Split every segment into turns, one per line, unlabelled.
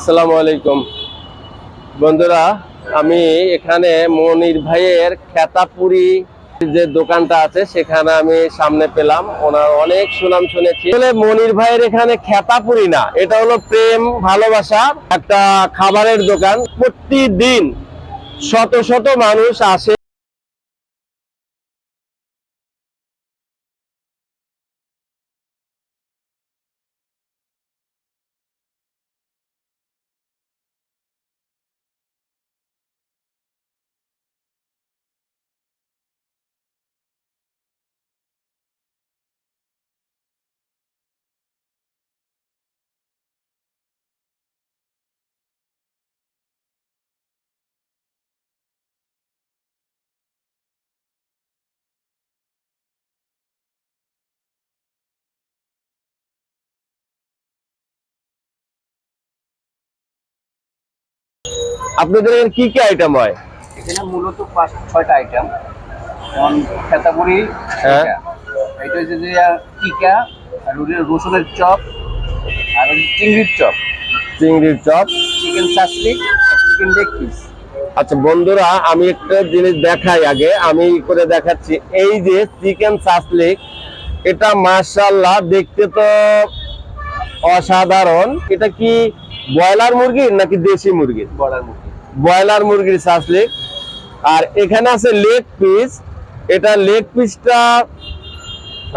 আসসালামু আলাইকুম বন্ধুরা, আমি এখানে মনির ভাইয়ের খেতাপুরি যে দোকানটা আছে সেখানে আমি সামনে পেলাম। ওনার অনেক সুনাম শুনেছি। আসলে মনির ভাইয়ের এখানে খেতাপুরি না, এটা হলো প্রেম ভালোবাসার একটা খাবারের দোকান। প্রতিদিন শত শত মানুষ আসে। আপনাদের কি কি আইটেম হয়
এখানে? মূলত 5-6টা আইটেম, যেমন খেতাপুরি, এটা হচ্ছে যে টিকা, আর রসুনের চপ, আর চিংড়ির chop, chicken shashlik, chicken leg piece.
আচ্ছা বন্ধুরা, আমি একটা জিনিস দেখাই আগে, আমি করে দেখাচ্ছি। এই যে চিকেন সাসলিক, এটা মাশাআল্লাহ দেখতে তো অসাধারণ। এটা কি ব্রয়লার মুরগির নাকি দেশি মুরগির? ব্রয়লার মুরগির সাসলিক। আর এখানে আছে লেগ পিস। এটা লেগ পিসটা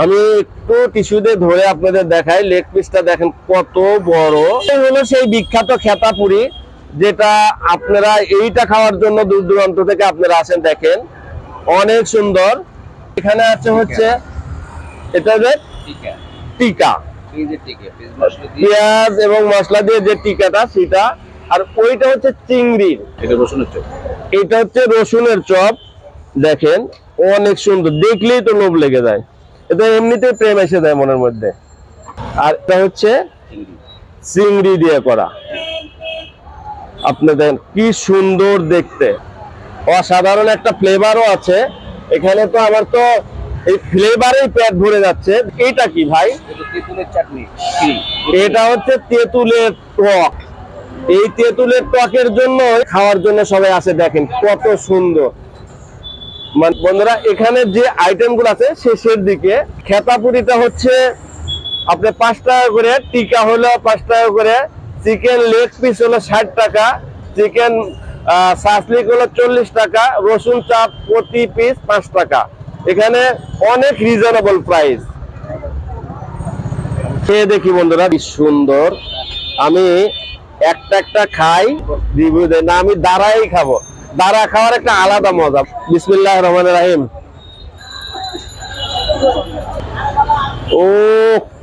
আমি একটু টিস্যু দিয়ে ধরে আপনাদের দেখাই। লেগ পিসটা দেখেন কত বড়। এই হলো সেই বিখ্যাত খেতাপুরি, যেটা আপনারা এইটা খাওয়ার জন্য দূর দূরান্ত থেকে আপনারা আসেন। দেখেন অনেক সুন্দর। এখানে আছে হচ্ছে এটা যে টিকা, পেঁয়াজ এবং মশলা দিয়ে যে টিকাটা সেটা। আর ওইটা হচ্ছে চিংড়ির, এটা হচ্ছে রসুনের চপ। দেখেন অনেক সুন্দর, দেখলেই তো লোভ লেগে যায়। এটা এমনিতেই প্রেম এসে যায় মনের মধ্যে। আর এটা হচ্ছে চিংড়ি দিয়ে করা। আপনাদের কি সুন্দর দেখতে, অসাধারণ একটা ফ্লেভারও আছে এখানে। তো আমার তো এই ফ্লেভারেই পেট ভরে যাচ্ছে। এইটা কি ভাই?
তেঁতুলের চাটনি।
এটা হচ্ছে তেঁতুলের টক। এই তেঁতুলের টকের জন্য খাওয়ার জন্য সবাই আসে। দেখেন কত সুন্দর। বন্ধুরা, এখানে যে আইটেম গুলো আছে শেষের দিকে, খেতাপুরিটা হচ্ছে আপনার 5 টাকা করে, টিকা হলো 5 টাকা করে, চিকেন লেগ পিস হলো 60 টাকা, চিকেন সাসলিক হলো 40 টাকা, রসুন চাপ প্রতি পিস 5 টাকা। এখানে অনেক রিজনেবল প্রাইস। খেয়ে দেখি বন্ধুরা, কি সুন্দর। আমি একটা খাই, রিভিউ দেয় না, আমি দাঁড়াই খাবো। দাঁড়া খাওয়ার একটা আলাদা মজা। বিসমিল্লাহির রহমানির রহিম। ও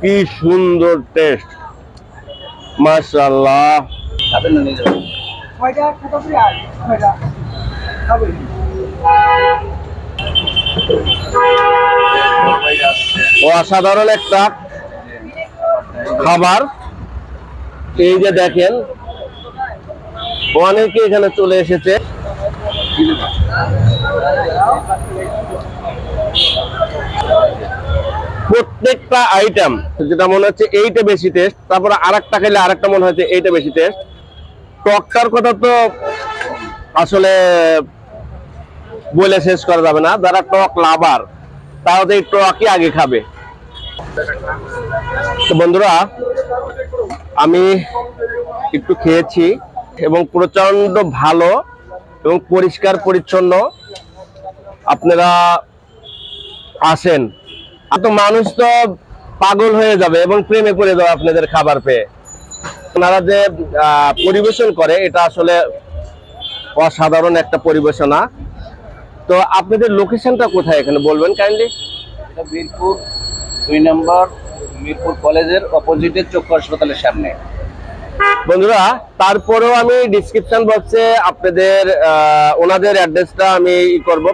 কি সুন্দর টেস্ট, মাশাআল্লাহ। অসাধারণ একটা খাবার। এই যে দেখেন অনেকে এখানে চলে এসেছে। প্রত্যেকটা আইটেম যেটা মনে হচ্ছে এইটা বেশি টেস্ট, তারপরে আরেকটা খেলে আরেকটা মনে হচ্ছে এইটা বেশি টেস্ট। টকটার কথা তো আসলে বলে শেষ করা যাবে না। যারা টক লাভার তাও তো এই টকই আগে খাবে। তো বন্ধুরা, আমি একটু খেয়েছি এবং প্রচন্ড ভালো এবং পরিষ্কার পরিচ্ছন্ন। আপনারা আসেন, তো মানুষ তো পাগল হয়ে যাবে এবং প্রেমে পড়ে যাবে আপনাদের খাবার পেয়ে। ওনারা যে পরিবেশন করে এটা আসলে অসাধারণ একটা পরিবেশনা। তো আপনাদের লোকেশনটা কোথায় এখানে বলবেন কাইন্ডলি?
এটা মিরপুর 2 নম্বর, মিরপুর কলেজের অপোজিটে চক্ষু হাসপাতালের সামনে।
বন্ধুরা, তারপরেও আমি ডিসক্রিপশন বক্সে আপনাদের ওনাদের অ্যাড্রেসটা আমি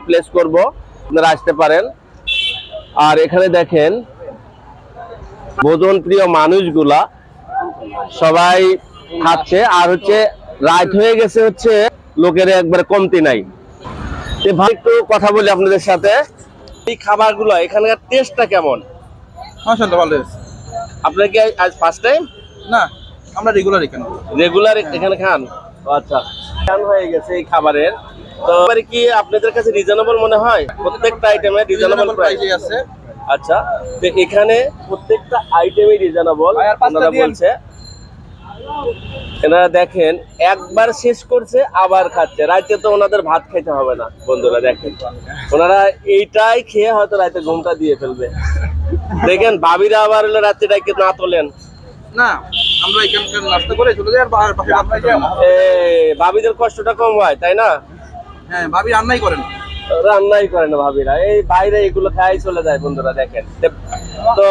প্লেস করব, আপনারা আসতে পারেন। আর এখানে দেখেন ভোজন প্রিয় মানুষগুলা সবাই খাচ্ছে। আর হচ্ছে রাত হয়ে গেছে, হচ্ছে লোকের একবারে কমতি নাই। ভাই একটু কথা বলি আপনাদের সাথে। এই খাবারগুলো এখানকার টেস্টটা কেমন?
মাশাআল্লাহ ভালো।
আপনার কি আজ ফার্স্ট টাইম?
না,
আমরা রেগুলার এখানে
রেগুলার এখানে খান? ও আচ্ছা, খান হয়ে গেছে এই খাবারের। তো এবারে কি আপনাদের কাছে রিজনেবল মনে হয়? প্রত্যেকটা আইটেমে রিজনেবল প্রাইস
প্রাইসে আছে।
আচ্ছা, তো এখানে প্রত্যেকটা আইটেমই রিজনেবল
ভাই, আর পাঁচটা
ওনারা
দিয়েন।
বলছে। এনারা দেখেন একবার শেষ করছে আবার খাচ্ছে। রাতে তো ওনাদের ভাত খাইতে হবে না বন্ধুরা, দেখেন ওনারা এইটাই খেয়ে হয়তো রাতে ঘুমটা দিয়ে ফেলবে। দেখেন ভাবিরা আবার হলো রাত্রিটাকে না তোলেন।
না, আমরা এখানকার নাস্তা করে চলে যাই আর পাশে
ভাবিদের কষ্টটা কম হয়, তাই না?
হ্যাঁ, ভাবি রান্নাই করেন।
রান্নাই করে না ভাবিরা, এই বাইরে এগুলো খাই চলে যায় বন্ধুরা। দেখেন তো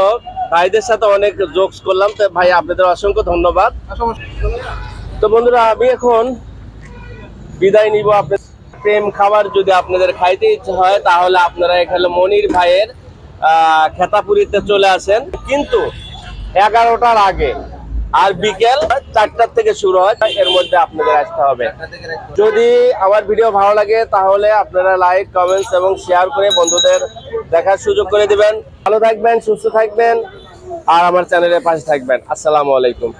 ভাইদের সাথে অনেক জোকস করলাম, তো ভাই আপনাদের অসংখ্য ধন্যবাদ। তো বন্ধুরা আমি এখন বিদায় নিব। আপনাদের প্রেম খাবার যদি আপনাদের খাইতে ইচ্ছে হয় তাহলে আপনারা এখানে মনির ভাইয়ের খেতাপুরিতে চলে আসেন, কিন্তু 11টার আগে, আর বিকেল 4টার থেকে শুরু হয়, এর মধ্যে আপনাদের আসতে হবে। যদি আমার ভিডিও ভালো লাগে তাহলে আপনারা লাইক, কমেন্টস এবং শেয়ার করে বন্ধুদের দেখার সুযোগ করে দিবেন। ভালো থাকবেন, সুস্থ থাকবেন আর আমার চ্যানেলের পাশে থাকবেন। আসসালামু আলাইকুম।